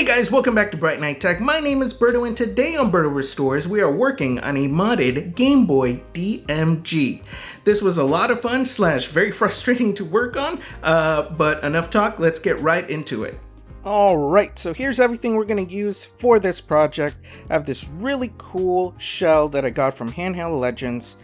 guys, welcome back to Bright Night Tech. My name is Berto, and today on Berto Restores, we are working on a modded Game Boy DMG. This was a lot of fun / very frustrating to work on, but enough talk, let's get right into it. Alright, so here's everything we're going to use for this project. I have this really cool shell that I got from HandheldLegend.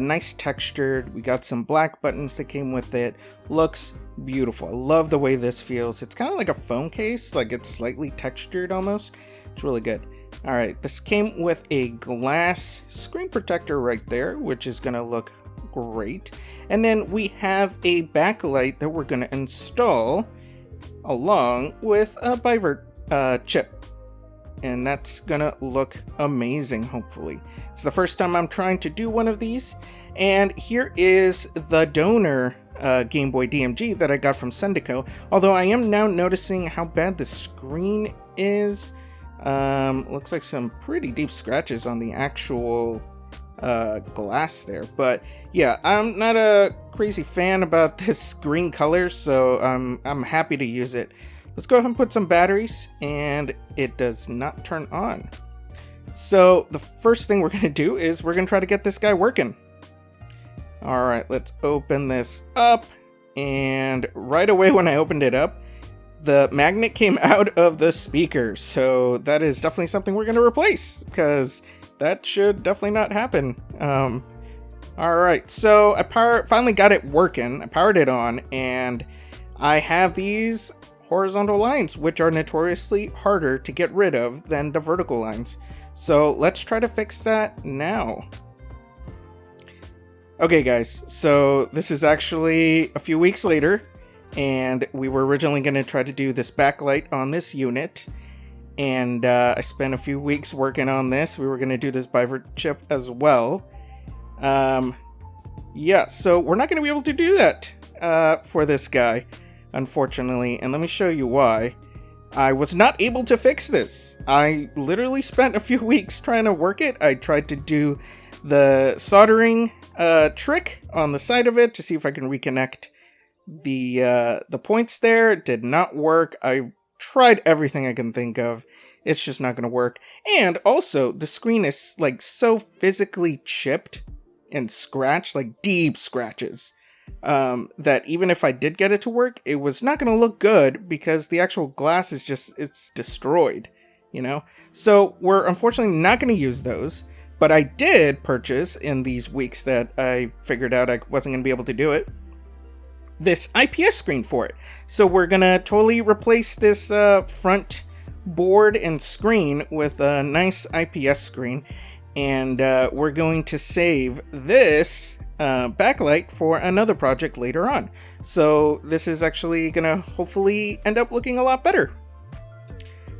Nice textured, we got some black buttons that came with it. Looks beautiful. I love the way this feels. It's kind of like a phone case, like it's slightly textured almost. It's really good. Alright, this came with a glass screen protector right there, which is going to look great. And then we have a backlight that we're going to install along with a bivert chip. And that's gonna look amazing, hopefully. It's the first time I'm trying to do one of these. And here is the donor Game Boy DMG that I got from Sendico. Although I am now noticing how bad the screen is. Looks like some pretty deep scratches on the actual glass there. But yeah, I'm not a crazy fan about this green color, so I'm happy to use it. Let's go ahead and put some batteries, and it does not turn on. So the first thing we're going to do is we're going to try to get this guy working. All right, let's open this up. And right away when I opened it up, the magnet came out of the speaker. So that is definitely something we're going to replace, because that should definitely not happen. All right, so I finally got it working. I powered it on, and I have these horizontal lines, which are notoriously harder to get rid of than the vertical lines. So let's try to fix that now. Okay guys, so this is actually a few weeks later, and we were originally going to try to do this backlight on this unit, and I spent a few weeks working on this. We were going to do this bivert chip as well. Yeah, so we're not going to be able to do that for this guy, unfortunately, and let me show you why. I was not able to fix this. I literally spent a few weeks trying to work it. I tried to do the soldering trick on the side of it to see if I can reconnect the points there. It did not work. I tried everything I can think of. It's just not going to work. And also, the screen is like so physically chipped and scratched, like deep scratches. That even if I did get it to work, it was not going to look good because the actual glass is it's destroyed, you know? So we're unfortunately not going to use those, but I did purchase in these weeks that I figured out I wasn't going to be able to do it, this IPS screen for it. So we're going to totally replace this front board and screen with a nice IPS screen, and we're going to save this backlight for another project later on. So this is actually gonna hopefully end up looking a lot better.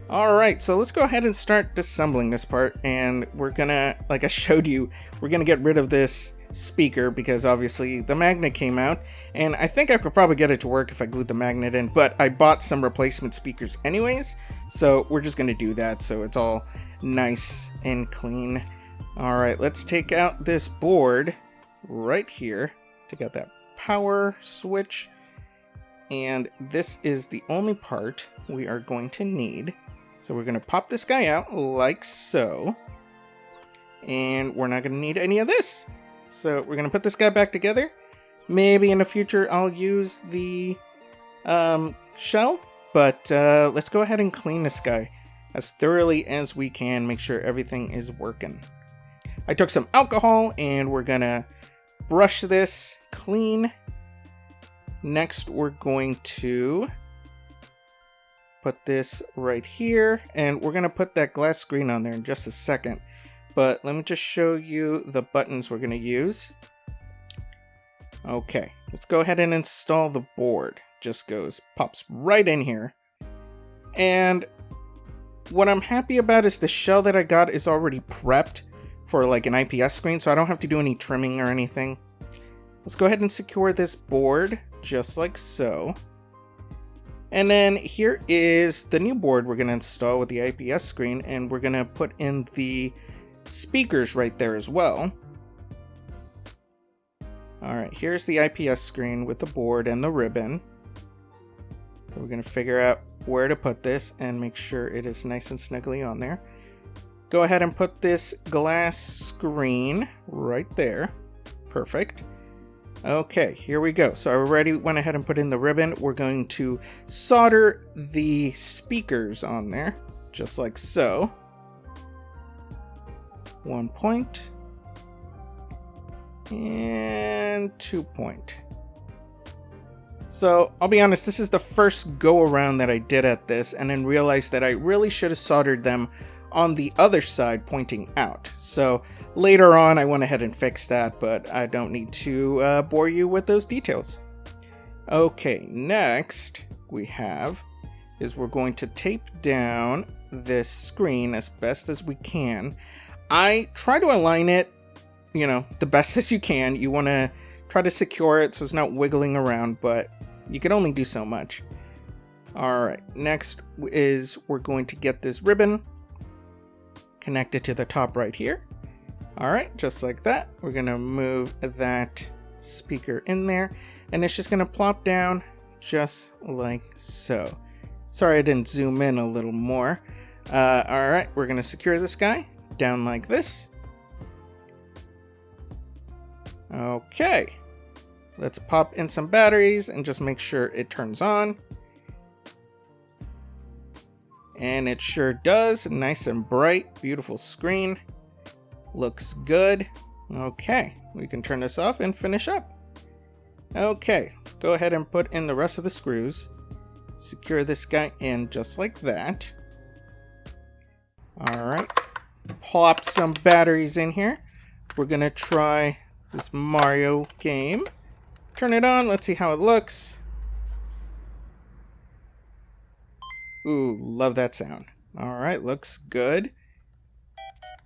Alright, so let's go ahead and start disassembling this part, and we're gonna, like I showed you, we're gonna get rid of this speaker because obviously the magnet came out, and I think I could probably get it to work if I glued the magnet in, but I bought some replacement speakers anyways, so we're just gonna do that so it's all nice and clean. Alright, let's take out this board right here to get that power switch, and this is the only part we are going to need. So we're going to pop this guy out like so, and we're not going to need any of this. So we're going to put this guy back together. Maybe in the future I'll use the shell, but let's go ahead and clean this guy as thoroughly as we can, make sure everything is working. I took some alcohol and we're gonna brush this clean. Next, we're going to put this right here, and we're going to put that glass screen on there in just a second. But let me just show you the buttons we're going to use. Okay, let's go ahead and install the board. Just pops right in here. And what I'm happy about is the shell that I got is already prepped for like an IPS screen, so I don't have to do any trimming or anything. Let's go ahead and secure this board just like so. And then here is the new board we're going to install with the IPS screen, and we're going to put in the speakers right there as well. Alright, here's the IPS screen with the board and the ribbon. So we're gonna figure out where to put this and make sure it is nice and snugly on there. Go ahead and put this glass screen right there. Perfect. Okay, here we go. So I already went ahead and put in the ribbon. We're going to solder the speakers on there, just like so. 1 point. And 2 point. So I'll be honest, this is the first go around that I did at this, and then realized that I really should have soldered them on the other side pointing out. So later on I went ahead and fixed that, but I don't need to bore you with those details. Okay, next we're going to tape down this screen as best as we can. I try to align it, the best as you can. You want to try to secure it so it's not wiggling around, but you can only do so much. Alright, next is we're going to get this ribbon connected to the top right here. Alright, just like that. We're going to move that speaker in there, and it's just going to plop down just like so. Sorry I didn't zoom in a little more. Alright, we're going to secure this guy down like this. Okay, let's pop in some batteries and just make sure it turns on. And it sure does. Nice and bright, beautiful screen. Looks good. Okay, we can turn this off and finish up. Okay, let's go ahead and put in the rest of the screws. Secure this guy in just like that. Alright, plop some batteries in here. We're gonna try this Mario game. Turn it on, let's see how it looks. Ooh, love that sound. Alright, looks good.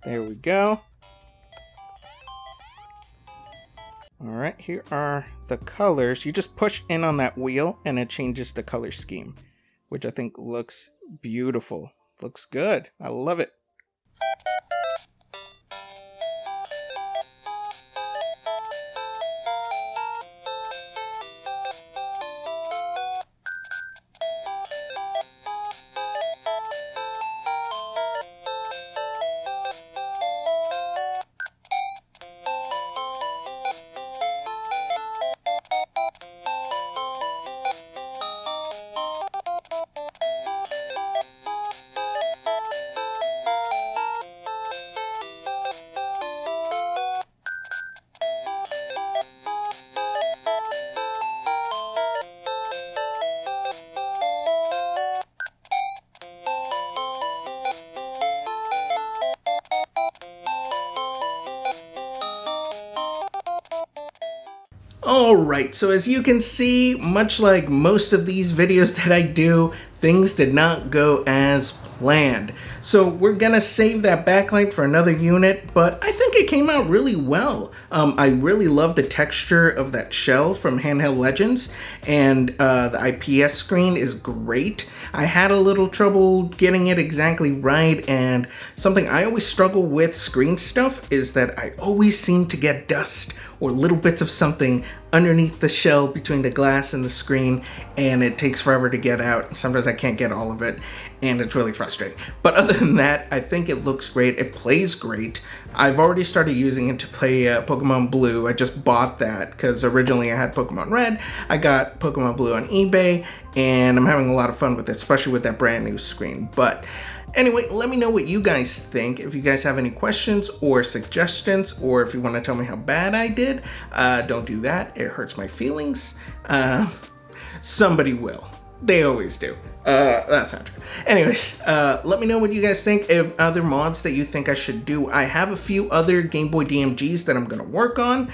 There we go. Alright, here are the colors. You just push in on that wheel and it changes the color scheme, which I think looks beautiful. Looks good. I love it. Alright, so as you can see, much like most of these videos that I do, things did not go as planned. So we're gonna save that backlight for another unit, but I think it came out really well. I really love the texture of that shell from HandheldLegends, and the IPS screen is great. I had a little trouble getting it exactly right, and something I always struggle with screen stuff is that I always seem to get dust or little bits of something underneath the shell between the glass and the screen, and it takes forever to get out. Sometimes I can't get all of it, and it's really frustrating. But other than that, I think it looks great. It plays great. I've already started using it to play Pokemon Blue. I just bought that because originally I had Pokemon Red. I got Pokemon Blue on eBay, and I'm having a lot of fun with it, especially with that brand new screen. But anyway, let me know what you guys think. If you guys have any questions or suggestions, or if you want to tell me how bad I did, don't do that. It hurts my feelings. Somebody will. They always do. That's not true. Anyways, let me know what you guys think of other mods that you think I should do. I have a few other Game Boy DMGs that I'm going to work on.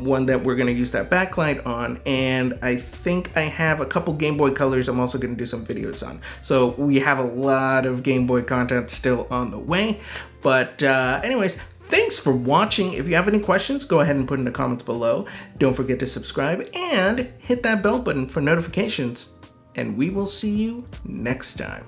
One that we're going to use that backlight on. And I think I have a couple Game Boy colors I'm also going to do some videos on. So we have a lot of Game Boy content still on the way. But anyways, thanks for watching. If you have any questions, go ahead and put in the comments below. Don't forget to subscribe and hit that bell button for notifications. And we will see you next time.